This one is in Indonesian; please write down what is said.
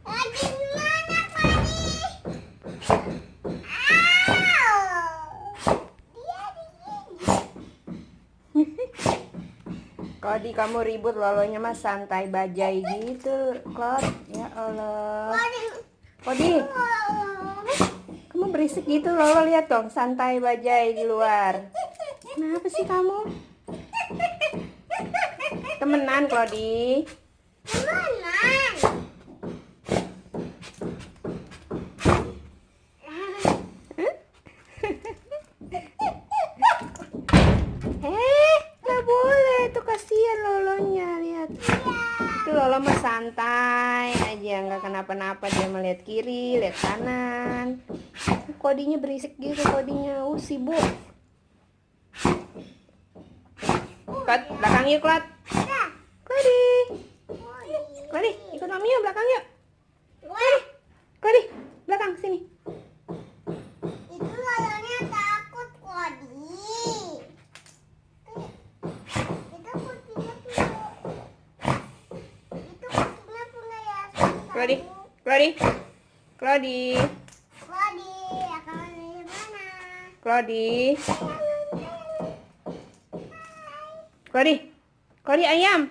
Lagi mana Padi? Dia di sini. Kodi, kamu ribut, Lolonya mah santai bajai gitu, Klot. Ya Allah. Kodi, kamu berisik gitu, Lolo lihat dong, santai bajai di luar. Kenapa sih kamu? Temenan, Klodi. Temenan. Gak boleh, itu kasihan Lolonya, lihat. Itu Lolo mah santai aja, nggak kenapa-napa, dia melihat kiri, lihat kanan. Kodinya berisik gitu, Kodinya, sibuk. Klot, belakang yuk, Klot. Klodi, Klodi, ikut mami yuk, belakang yuk. Klodi, belakang sini. Itu Lolonya takut Padi. Itu kucingnya punya yayasan. Klodi, Klodi, Klodi, Padi, akan dari mana? Klodi, Klodi, Klodi ayam.